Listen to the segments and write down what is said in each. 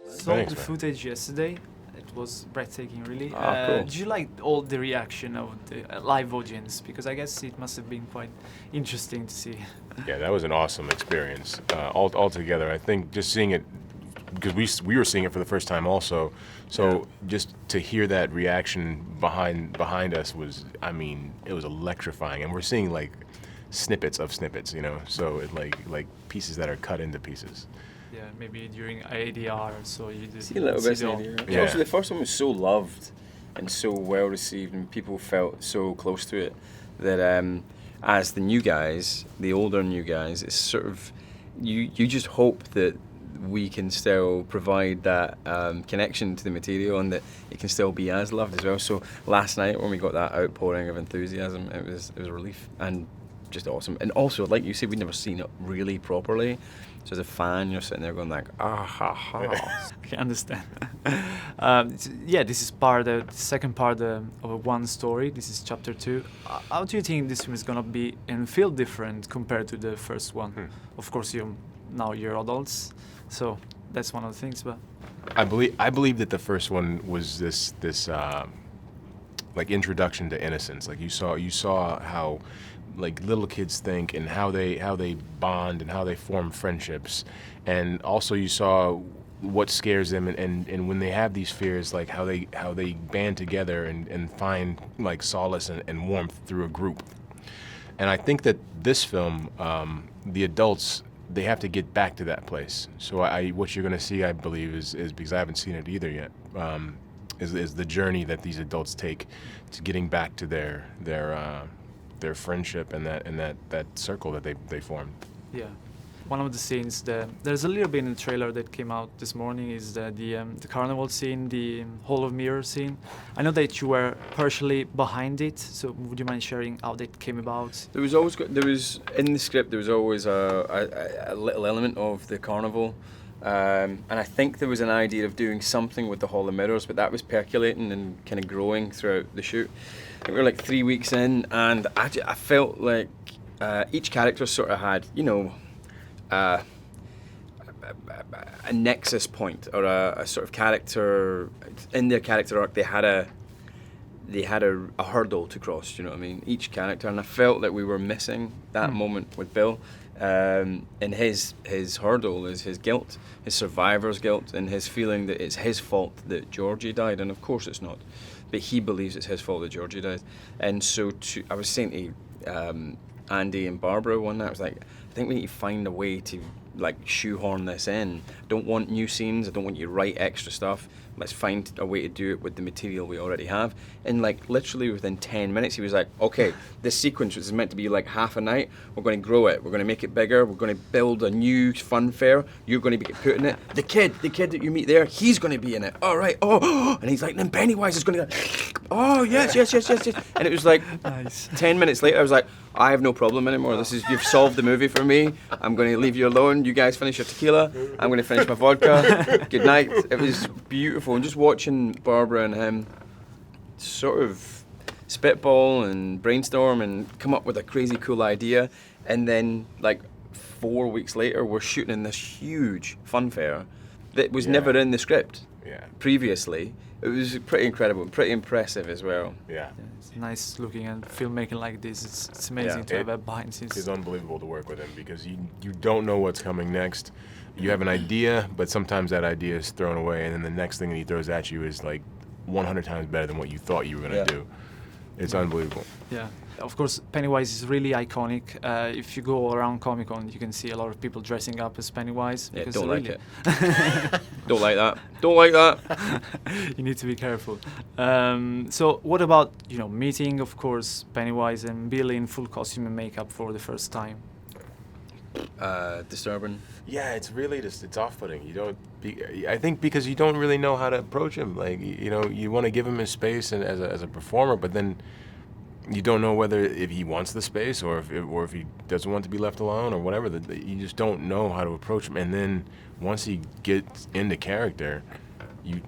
Saw the footage yesterday. It was breathtaking, really. Cool. Did you like all the reaction of the live audience? Because I guess it must have been quite interesting to see. Yeah, that was an awesome experience. Altogether, I think just seeing it, because we were seeing it for the first time also. So just to hear that reaction behind us was, I mean, it was electrifying. And we're seeing like snippets of snippets, you know. So it like pieces that are cut into pieces. Yeah, maybe during ADR, so you did See a little bit of ADR. Yeah. Also, the first one was so loved and so well received, and people felt so close to it that as the new guys, the older new guys, it's sort of you just hope that we can still provide that connection to the material and that it can still be as loved as well. So last night when we got that outpouring of enthusiasm, it was a relief and just awesome. And also, like you said, we'd never seen it really properly. So as a fan, you're sitting there going like, ah ha ha. I understand. Yeah, this is the second part of one story. This is chapter 2. How do you think this film is gonna be and feel different compared to the first one? Of course, you're adults, so that's one of the things. But I believe that the first one was this like introduction to innocence. Like you saw how like little kids think and how they bond and how they form friendships, and also you saw what scares them and when they have these fears, like how they band together and find like solace and warmth through a group. And I think that this film, the adults, they have to get back to that place. So what you're going to see, I believe, is because I haven't seen it either yet, is the journey that these adults take to getting back to their friendship and that circle that they formed. yeah, one of the scenes there's a little bit in the trailer that came out this morning is the carnival scene, the Hall of Mirrors scene. I know that you were partially behind it, so would you mind sharing how that came about? There was in the script there was always a little element of the carnival, and I think there was an idea of doing something with the Hall of Mirrors, but that was percolating and kind of growing throughout the shoot. I think we were like 3 weeks in, and I felt like each character sort of had, you know, a nexus point or a sort of character in their character arc. They had a hurdle to cross. You know what I mean? Each character, and I felt that we were missing that moment with Bill. And his hurdle is his guilt, his survivor's guilt, and his feeling that it's his fault that Georgie died, and of course it's not. But he believes it's his fault that Georgie died. And so I was saying to Andy and Barbara one night, I was like, I think we need to find a way to like shoehorn this in. I don't want new scenes, I don't want you to write extra stuff. Let's find a way to do it with the material we already have. And like literally within 10 minutes he was like, okay, this sequence which is meant to be like half a night, we're going to grow it, we're going to make it bigger, we're going to build a new fun fair, you're going to be put in it. The kid that you meet there, he's going to be in it. All right, and he's like, then Pennywise is going to go, oh yes. And it was like Nice. 10 minutes later I was like, I have no problem anymore. You've solved the movie for me. I'm going to leave you alone. You guys finish your tequila. I'm going to finish my vodka. Good night. It was beautiful. And just watching Barbara and him sort of spitball and brainstorm and come up with a crazy cool idea. And then like 4 weeks later, we're shooting in this huge fun fair that was never in the script previously. It was pretty incredible, pretty impressive as well. Yeah. It's nice looking and filmmaking like this. It's amazing to have a behind the scenes. It's unbelievable to work with him because you don't know what's coming next. You have an idea, but sometimes that idea is thrown away, and then the next thing that he throws at you is like 100 times better than what you thought you were going to do. It's unbelievable. Yeah, of course, Pennywise is really iconic. If you go around Comic-Con, you can see a lot of people dressing up as Pennywise. Yeah, because don't like really it. Don't like that. Don't like that. You need to be careful. So what about, meeting, of course, Pennywise and Bill in full costume and makeup for the first time? Disturbing. Yeah, it's really just, it's off-putting. I think because you don't really know how to approach him. Like, you want to give him his space and as a performer, but then you don't know whether if he wants the space or if he doesn't want to be left alone or whatever. You just don't know how to approach him. And then once he gets into character, you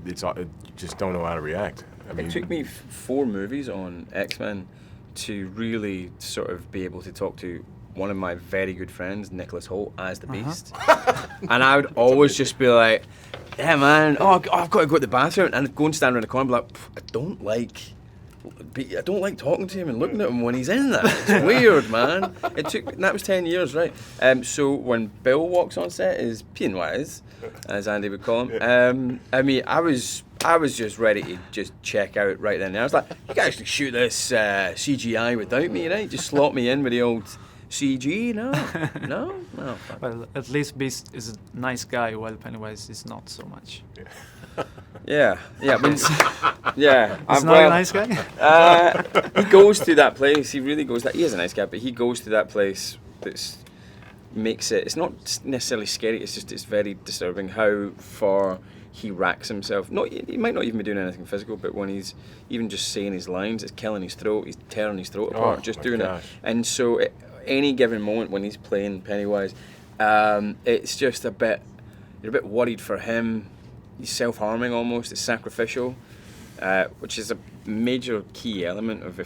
just don't know how to react. I mean, it took me 4 movies on X-Men to really sort of be able to talk to one of my very good friends, Nicholas Holt, as the Beast. And I would always just be like, yeah, man, I've got to go to the bathroom. And I'd go and stand around the corner and be like, I don't like talking to him and looking at him when he's in that. It's weird, man. That was 10 years, right? So when Bill walks on set as Pennywise, as Andy would call him, I mean, I was just ready to just check out right then and there. I was like, you can actually shoot this CGI without me, right? Just slot me in with the old CG, no. Well, at least Beast is a nice guy, while Pennywise is not so much. Yeah, but yeah. He's not a nice guy? He goes to that place. He really goes. He is a nice guy, but he goes to that place that makes it. It's not necessarily scary. It's very disturbing how far he racks himself. He might not even be doing anything physical, but when he's even just saying his lines, it's killing his throat. He's tearing his throat apart just doing it. And so, at any given moment when he's playing Pennywise, it's just you're a bit worried for him. He's self-harming almost. It's sacrificial, which is a major key element of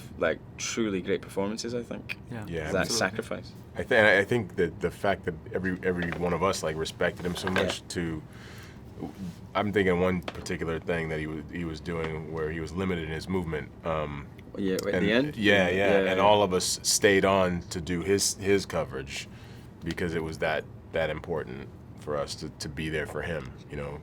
truly great performances. I think. Yeah, that sacrifice. I think that the fact that every one of us respected him so much I'm thinking one particular thing that he was doing where he was limited in his movement. At the end. Yeah, and all of us stayed on to do his coverage because it was that important for us to be there for him,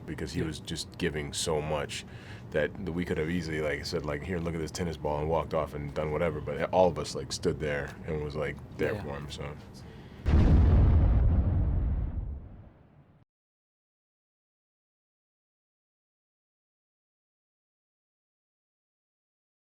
because he was just giving so much that we could have easily, like I said, here, look at this tennis ball and walked off and done whatever, but all of us stood there and was there for him. So